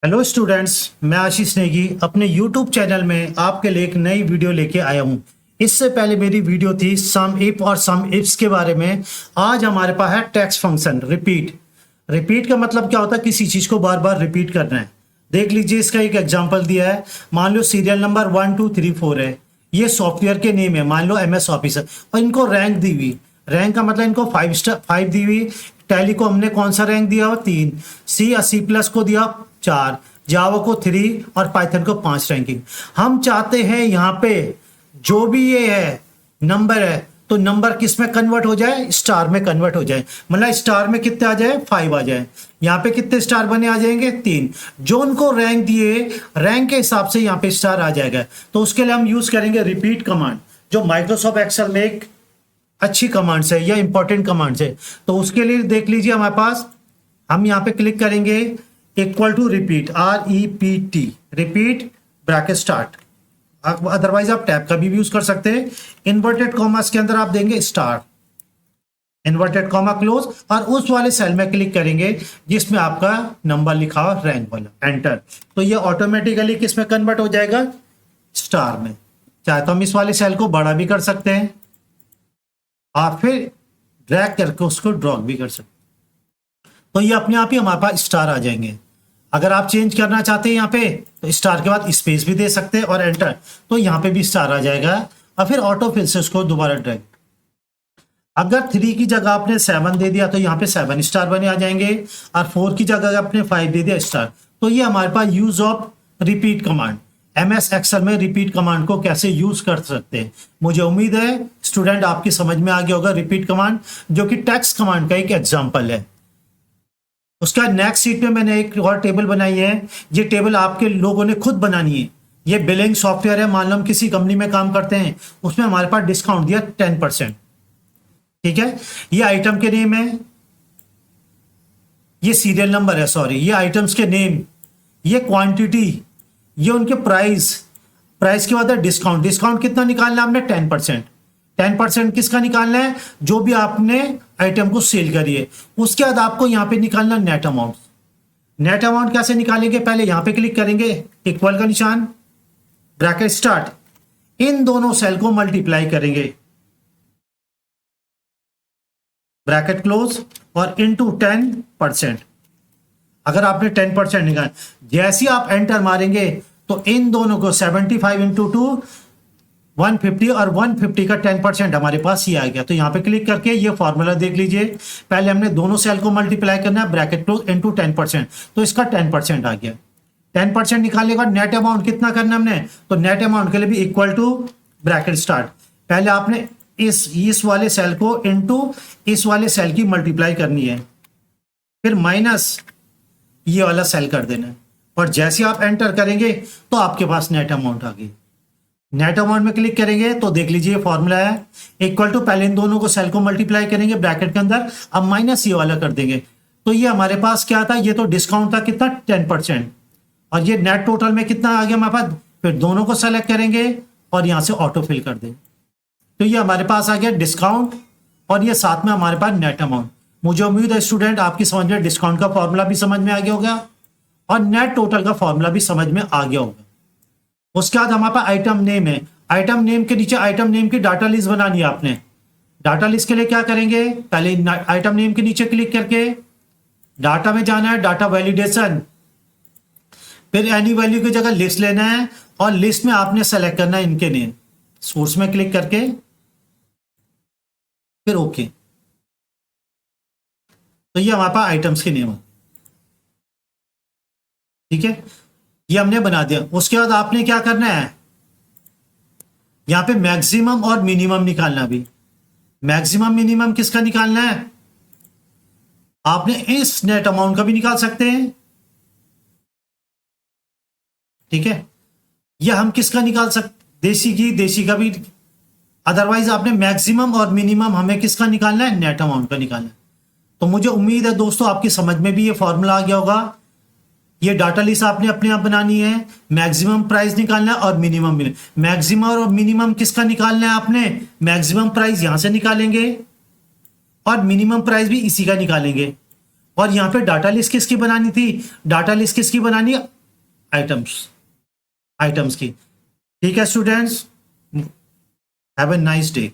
Hello students, मैं आशीष नेगी अपने YouTube channel में आपके लिए एक नई वीडियो लेके आया हूँ। इससे पहले मेरी वीडियो थी सम इफ और सम इफ्स के बारे में। आज हमारे पास है टेक्स्ट फंक्शन रिपीट। रिपीट का मतलब क्या होता है? किसी चीज़ को बार बार रिपीट करना है। देख लीजिए, इसका एक एग्जाम्पल दिया है। मान लो सीरियल नंबर 1 2 3 4 है। ये सॉफ्टवेयर के नेम है, मान लो MS ऑफिस है, और इनको रैंक दी हुई। रैंक का मतलब इनको 5 दी हुई। टैली को हमने कौन सा रैंक दिया? 3। C++ को दिया 4, जावा को 3 और पाइथन को 5 रैंकिंग। हम चाहते हैं यहाँ पे जो भी ये है नंबर है, तो नंबर किस में कन्वर्ट हो जाए? स्टार में कन्वर्ट हो जाए। मतलब स्टार में कितने आ जाए? 5 आ जाए। यहाँ पे कितने स्टार बने आ जाएंगे? 3। जो उनको रैंक दिए, रैंक के हिसाब से यहाँ पे स्टार आ जाएगा। तो उसके लिए हम यूज करेंगे रिपीट कमांड, जो माइक्रोसॉफ्ट एक्सेल में एक अच्छी कमांड्स है या इंपॉर्टेंट कमांड्स है। तो उसके लिए देख लीजिए हमारे पास, हम यहाँ पे क्लिक करेंगे equal to repeat, REPT, repeat bracket start. Otherwise आप टैब का भी यूज कर सकते हैं। इन्वर्टेड कॉमास के अंदर आप देंगे स्टार, इन्वर्टेड कॉमा क्लोज, और उस वाले सेल में क्लिक करेंगे जिसमें आपका नंबर लिखा हो रैंक वाला, एंटर। तो ये ऑटोमेटिकली किस में कन्वर्ट हो जाएगा? स्टार में। चाहे तो हम इस वाले सेल को बड़ा भी कर सकते हैं और फिर ड्रैग करके उसको ड्रॉप भी कर सकते हैं। तो ये अपने आप ही हमारे पास स्टार आ जाएंगे। अगर आप चेंज करना चाहते हैं यहाँ पे, तो स्टार के बाद स्पेस भी दे सकते हैं और एंटर, तो यहाँ पे भी स्टार आ जाएगा। और फिर ऑटो फिल से उसको दोबारा ड्रैग। अगर 3 की जगह आपने 7 दे दिया तो यहाँ पे 7 स्टार बने आ जाएंगे, और 4 की जगह आपने 5 दे दिया स्टार। तो ये हमारे पास use of repeat command, MS Excel में रिपीट कमांड को कैसे यूज कर सकते हैं। मुझे उम्मीद है स्टूडेंट आपकी समझ में आ गया होगा रिपीट कमांड, जो कि टेक्स्ट कमांड का एक एग्जाम्पल है। उसका नेक्स्ट शीट में मैंने एक और टेबल बनाई है। ये टेबल आपके लोगों ने खुद बनानी है। ये बिलिंग सॉफ्टवेयर है। मान लो हम किसी कंपनी में काम करते हैं, उसमें हमारे पास डिस्काउंट दिया 10%। ठीक है, ये आइटम के नेम है, ये सीरियल नंबर है, सॉरी, ये आइटम्स के नेम, ये क्वांटिटी, ये उनके प्राइस। प्राइस के बाद है डिस्काउंट। डिस्काउंट कितना निकालना है आपने? 10%। 10% किसका निकालना है? जो भी आपने आइटम को सेल करी है। उसके बाद आपको यहां पे निकालना नेट अमाउंट। नेट अमाउंट कैसे निकालेंगे? पहले यहां पे क्लिक करेंगे, इक्वल का निशान, ब्रैकेट स्टार्ट, इन दोनों सेल को मल्टीप्लाई करेंगे, ब्रैकेट क्लोज, और इनटू 10%। अगर आपने 10% निकाला, जैसे आप एंटर मारेंगे तो इन दोनों को 75 इंटू 2 150, और 150 का 10% हमारे पास ये आ गया। तो यहाँ पे क्लिक करके ये फॉर्मूला देख लीजिए। पहले हमने दोनों सेल को मल्टीप्लाई करना है, ब्रैकेट क्लोज, इनटू 10%, तो इसका 10% आ गया। 10% निकालने के बाद नेट अमाउंट कितना करना हमने? तो नेट अमाउंट के लिए भी इक्वल टू ब्रैकेट स्टार्ट। पहले आपने इस वाले सेल को इनटू इस वाले सेल की मल्टीप्लाई करनी है, फिर माइनस ये वाला सेल कर देना है, और जैसे आप एंटर करेंगे तो आपके पास नेट अमाउंट आ गई। नेट अमाउंट में क्लिक करेंगे तो देख लीजिए फॉर्मूला है, इक्वल टू, पहले इन दोनों को सेल को मल्टीप्लाई करेंगे ब्रैकेट के अंदर, अब माइनस ये वाला कर देंगे। तो ये हमारे पास क्या था? ये तो डिस्काउंट था कितना? 10%। और ये नेट टोटल में कितना आ गया हमारे पास? फिर दोनों को सेलेक्ट करेंगे और यहां से ऑटो फिल कर देंगे। तो ये हमारे पास आ गया डिस्काउंट, और ये साथ में हमारे पास नेट अमाउंट। मुझे उम्मीद है स्टूडेंट आपकी समझ में डिस्काउंट का फॉर्मूला भी समझ में आ गया होगा और नेट टोटल का फॉर्मूला भी समझ में आ गया होगा। उसके बाद हमारे पास आइटम नेम है। आइटम नेम के नीचे आइटम नेम की डाटा लिस्ट बनानी है आपने। डाटा लिस्ट के लिए क्या करेंगे? पहले आइटम नेम के नीचे क्लिक करके डाटा में जाना है, डाटा वैलिडेशन, फिर एनी वैल्यू की जगह लिस्ट लेना है, और लिस्ट में आपने सेलेक्ट करना है इनके नेम। सोर्स में क्लिक करके फिर ओके। तो ये हमारे पास आइटम्स के नेम है। ठीक है, ये हमने बना दिया। उसके बाद आपने क्या करना है? यहां पे मैक्सिमम और मिनिमम निकालना भी। मैक्सिमम मिनिमम किसका निकालना है? आपने इस नेट अमाउंट का भी निकाल सकते हैं। ठीक है, यह हम किसका निकाल सकते? देशी का भी। अदरवाइज आपने मैक्सिमम और मिनिमम हमें किसका निकालना है? नेट अमाउंट का निकालना है। तो मुझे उम्मीद है दोस्तों आपकी समझ में भी ये फॉर्मूला आ गया होगा। ये डाटा लिस्ट आपने अपने आप बनानी है, मैक्सिमम प्राइस निकालना है और मिनिमम। मैक्सिमम और मिनिमम किसका निकालना है आपने? मैक्सिमम प्राइस यहां से निकालेंगे और मिनिमम प्राइस भी इसी का निकालेंगे। और यहाँ पे डाटा लिस्ट किसकी बनानी थी, डाटा लिस्ट किसकी बनानी है, आइटम्स की। ठीक है students, have a nice day.